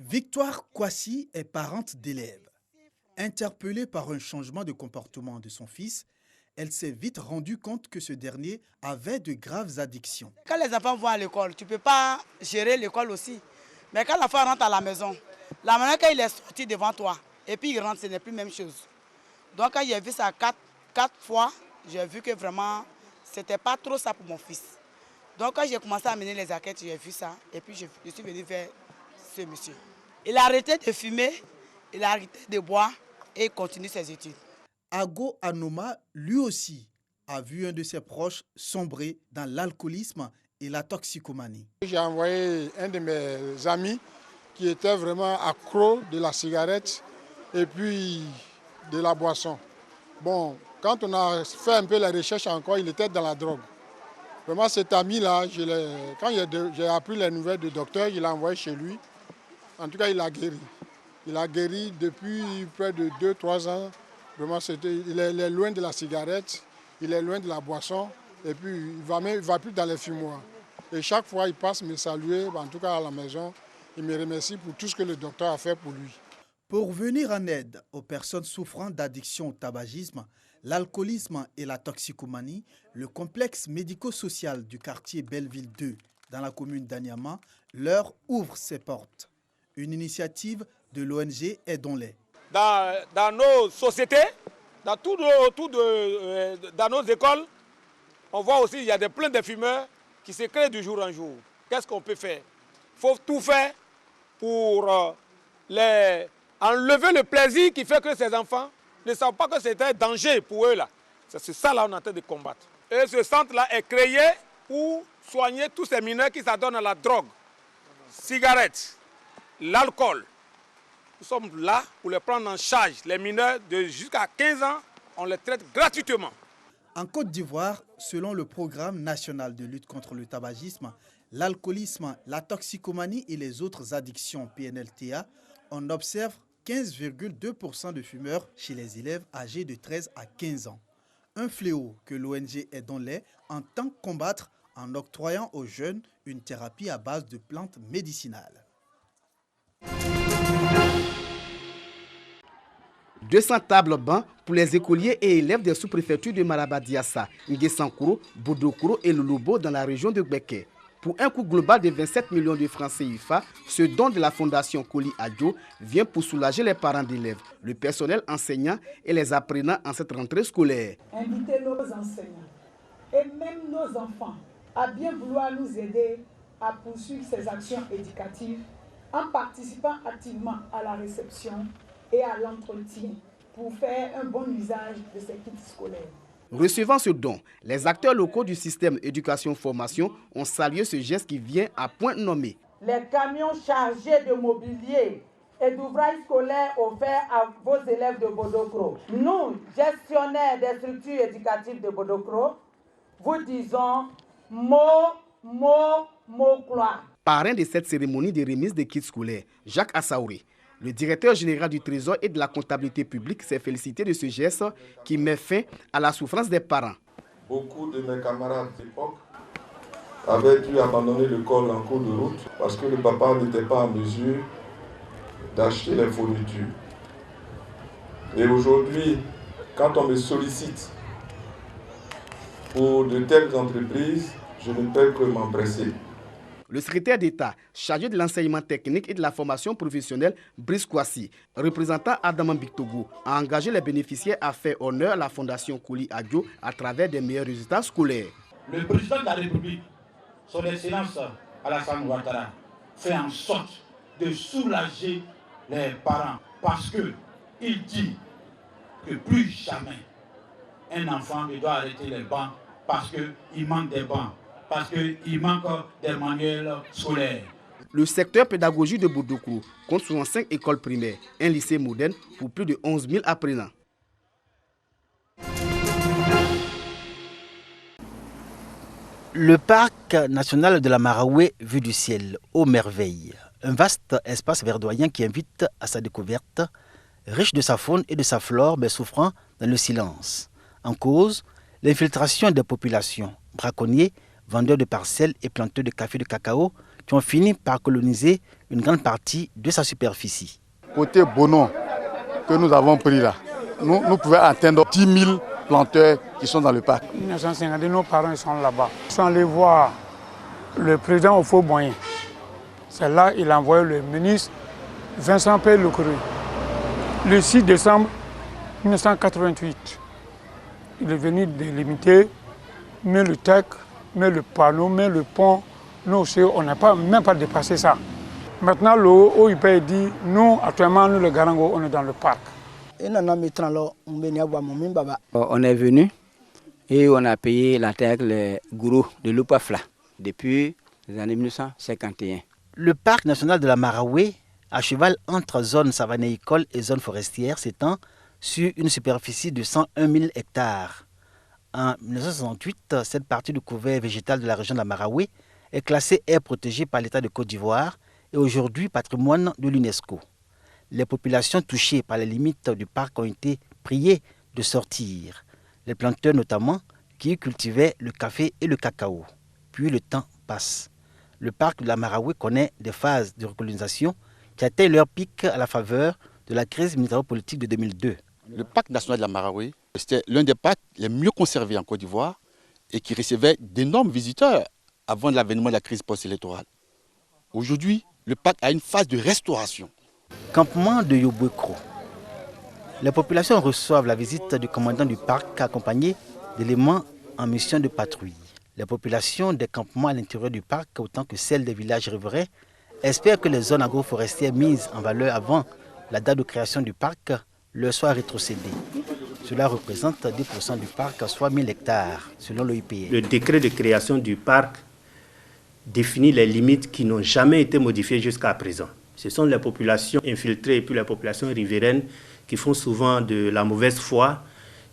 Victoire Kwasi est parente d'élèves. Interpellée par un changement de comportement de son fils, elle s'est vite rendue compte que ce dernier avait de graves addictions. Quand les enfants vont à l'école, tu ne peux pas gérer l'école aussi. Mais quand l'enfant rentre à la maison, la manière qu'il est sorti devant toi, et puis il rentre, ce n'est plus la même chose. Donc quand j'ai vu ça quatre fois, j'ai vu que vraiment, ce n'était pas trop ça pour mon fils. Donc quand j'ai commencé à mener les enquêtes, j'ai vu ça, et puis je suis venu vers ce monsieur. Il a arrêté de fumer, il a arrêté de boire, et il continue ses études. Ago Anoma, lui aussi, a vu un de ses proches sombrer dans l'alcoolisme et la toxicomanie. J'ai envoyé un de mes amis qui était vraiment accro de la cigarette et puis de la boisson. Bon, quand on a fait un peu la recherche encore, il était dans la drogue. Vraiment cet ami-là, quand j'ai appris les nouvelles du docteur, il l'a envoyé chez lui. En tout cas, il a guéri. Il a guéri depuis près de 2-3 ans. Vraiment, il est loin de la cigarette, il est loin de la boisson, et puis il ne va plus dans les fumoirs. Et chaque fois, il passe me saluer, en tout cas à la maison, il me remercie pour tout ce que le docteur a fait pour lui. Pour venir en aide aux personnes souffrant d'addiction au tabagisme, l'alcoolisme et la toxicomanie, le complexe médico-social du quartier Belleville 2, dans la commune d'Anyama, leur ouvre ses portes. Une initiative de l'ONG Aidons-les. Dans nos sociétés, dans nos écoles, on voit aussi qu'il y a plein de fumeurs qui se créent du jour en jour. Qu'est-ce qu'on peut faire? Il faut tout faire pour enlever le plaisir qui fait que ces enfants ne savent pas que c'est un danger pour eux. C'est ça là qu'on est en train de combattre. Et ce centre-là est créé pour soigner tous ces mineurs qui s'adonnent à la drogue, cigarettes, l'alcool. Nous sommes là pour les prendre en charge. Les mineurs de jusqu'à 15 ans, on les traite gratuitement. En Côte d'Ivoire, selon le programme national de lutte contre le tabagisme, l'alcoolisme, la toxicomanie et les autres addictions PNLTA, on observe 15,2% de fumeurs chez les élèves âgés de 13 à 15 ans. Un fléau que l'ONG Aidons-les entend combattre en octroyant aux jeunes une thérapie à base de plantes médicinales. 200 tables bancs pour les écoliers et élèves des sous-préfectures de Marabadiassa, Nguessankuro, Bodokoro et Lulubo dans la région de Gbeke. Pour un coût global de 27 millions de francs CFA, ce don de la fondation Koli Adjo vient pour soulager les parents d'élèves, le personnel enseignant et les apprenants en cette rentrée scolaire. Inviter nos enseignants et même nos enfants à bien vouloir nous aider à poursuivre ces actions éducatives en participant activement à la réception et à l'entretien pour faire un bon usage de ces kits scolaires. Recevant ce don, les acteurs locaux du système éducation-formation ont salué ce geste qui vient à point nommé. Les camions chargés de mobilier et d'ouvrages scolaires offerts à vos élèves de Bodokro. Nous, gestionnaires des structures éducatives de Bodokro, vous disons mot-cloire. Parrain de cette cérémonie de remise des kits scolaires, Jacques Assaouri, le directeur général du Trésor et de la comptabilité publique, s'est félicité de ce geste qui met fin à la souffrance des parents. Beaucoup de mes camarades d'époque avaient dû abandonner l'école en cours de route parce que le papa n'était pas en mesure d'acheter les fournitures. Et aujourd'hui, quand on me sollicite pour de telles entreprises, je ne peux que m'empresser. Le secrétaire d'État chargé de l'enseignement technique et de la formation professionnelle, Brice Kwasi, représentant Adaman Bictogo, a engagé les bénéficiaires à faire honneur à la fondation Koli Adjo à travers des meilleurs résultats scolaires. Le président de la République, son Excellence Alassane Ouattara, fait en sorte de soulager les parents parce qu'il dit que plus jamais un enfant ne doit arrêter les bancs parce qu'il manque des bancs, parce qu'il manque des manuels scolaires. Le secteur pédagogique de Bodokro compte 65 écoles primaires, un lycée moderne pour plus de 11 000 apprenants. Le parc national de la Maraoué vue du ciel, aux merveilles. Un vaste espace verdoyant qui invite à sa découverte, riche de sa faune et de sa flore, mais souffrant dans le silence. En cause, l'infiltration des populations, braconniers, vendeurs de parcelles et planteurs de café de cacao qui ont fini par coloniser une grande partie de sa superficie. Côté Bonon, que nous avons pris là, nous pouvons atteindre 10 000 planteurs qui sont dans le parc. En 1950, nos parents ils sont là-bas. Ils sont allés voir le président Houphouët-Boigny. C'est là qu'il a envoyé le ministre Vincent P. Lecru. Le 6 décembre 1988, il est venu délimiter, mais le TEC, mais le panneau, mais le pont. Nous aussi, on n'a même pas dépassé ça. Maintenant, le OIP dit, nous, actuellement, nous, le Garango, on est dans le parc. On est venu et on a payé la terre les gourous de l'Upafla depuis les années 1951. Le parc national de la Marawe, à cheval entre zone savanéicole et zone forestière, s'étend sur une superficie de 101 000 hectares. En 1968, cette partie du couvert végétal de la région de la Marawe est classée aire protégée par l'État de Côte d'Ivoire et aujourd'hui patrimoine de l'UNESCO. Les populations touchées par les limites du parc ont été priées de sortir. Les planteurs notamment, qui cultivaient le café et le cacao. Puis le temps passe. Le parc de la Marawe connaît des phases de recolonisation qui atteignent leur pic à la faveur de la crise militaro-politique de 2002. Le parc national de la Marawe, c'était l'un des parcs les mieux conservés en Côte d'Ivoire et qui recevait d'énormes visiteurs avant l'avènement de la crise post-électorale. Aujourd'hui, le parc a une phase de restauration. Campement de Yobouekro. Les populations reçoivent la visite du commandant du parc accompagné d'éléments en mission de patrouille. Les populations des campements à l'intérieur du parc, autant que celles des villages riverains, espèrent que les zones agroforestières mises en valeur avant la date de création du parc leur soient rétrocédées. Cela représente 10% du parc, soit 1000 hectares, selon l'OIPR. Le décret de création du parc définit les limites qui n'ont jamais été modifiées jusqu'à présent. Ce sont les populations infiltrées et puis les populations riveraines qui font souvent de la mauvaise foi,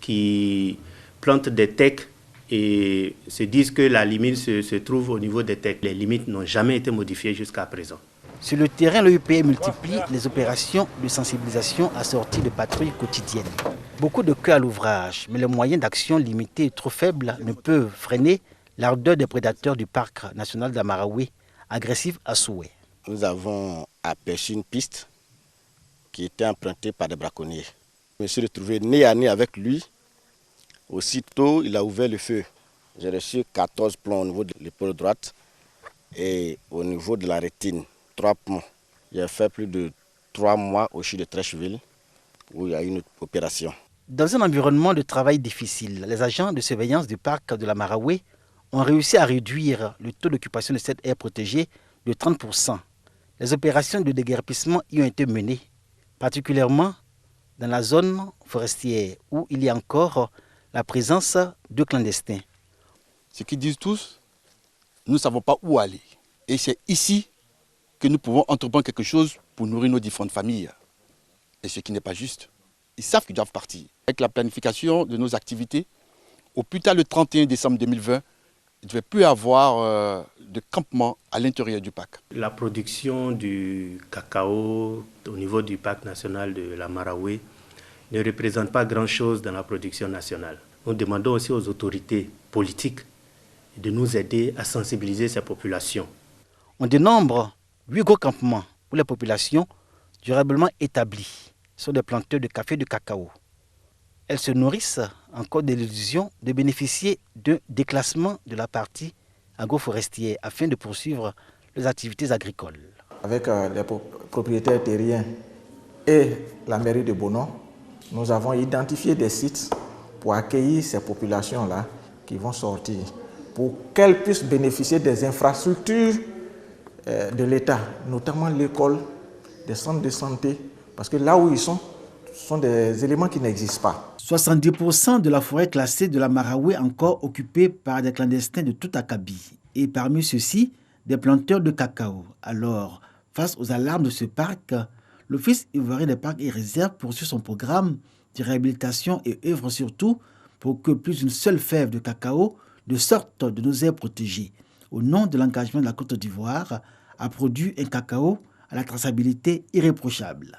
qui plantent des tecs et se disent que la limite se trouve au niveau des tecs. Les limites n'ont jamais été modifiées jusqu'à présent. Sur le terrain, l'OIPR multiplie les opérations de sensibilisation assorties de patrouilles quotidiennes. Beaucoup de cœur à l'ouvrage, mais les moyens d'action limités et trop faibles ne peuvent freiner l'ardeur des prédateurs du parc national de la Marawe, agressifs à souhait. Nous avons aperçu une piste qui était empruntée par des braconniers. Je me suis retrouvé nez à nez avec lui. Aussitôt, il a ouvert le feu. J'ai reçu 14 plombs au niveau de l'épaule droite et au niveau de la rétine, 3 plombs. J'ai fait plus de 3 mois au CHU de Trècheville où il y a eu une opération. Dans un environnement de travail difficile, les agents de surveillance du parc de la Marawe ont réussi à réduire le taux d'occupation de cette aire protégée de 30%. Les opérations de déguerpissement y ont été menées, particulièrement dans la zone forestière où il y a encore la présence de clandestins. Ce qu'ils disent tous, nous ne savons pas où aller. Et c'est ici que nous pouvons entreprendre quelque chose pour nourrir nos différentes familles. Et ce qui n'est pas juste. Ils savent qu'ils doivent partir. Avec la planification de nos activités, au plus tard le 31 décembre 2020, il ne devait plus y avoir de campement à l'intérieur du parc. La production du cacao au niveau du parc national de la Marawe ne représente pas grand-chose dans la production nationale. Nous demandons aussi aux autorités politiques de nous aider à sensibiliser ces populations. On dénombre 8 gros campements pour les populations durablement établies sur des planteurs de café et de cacao. Elles se nourrissent encore de l'illusion de bénéficier d'un déclassement de la partie agroforestière afin de poursuivre les activités agricoles. Avec les propriétaires terriens et la mairie de Bonon, nous avons identifié des sites pour accueillir ces populations-là qui vont sortir, pour qu'elles puissent bénéficier des infrastructures de l'État, notamment l'école, des centres de santé, parce que là où ils sont, ce sont des éléments qui n'existent pas. 70% de la forêt classée de la Marawe encore occupée par des clandestins de tout acabit. Et parmi ceux-ci, des planteurs de cacao. Alors, face aux alarmes de ce parc, l'Office ivoirien des parcs et réserves poursuit son programme de réhabilitation et œuvre surtout pour que plus d'une seule fève de cacao ne sorte de nos aires protégées. Au nom de l'engagement de la Côte d'Ivoire, a produit un cacao à la traçabilité irréprochable.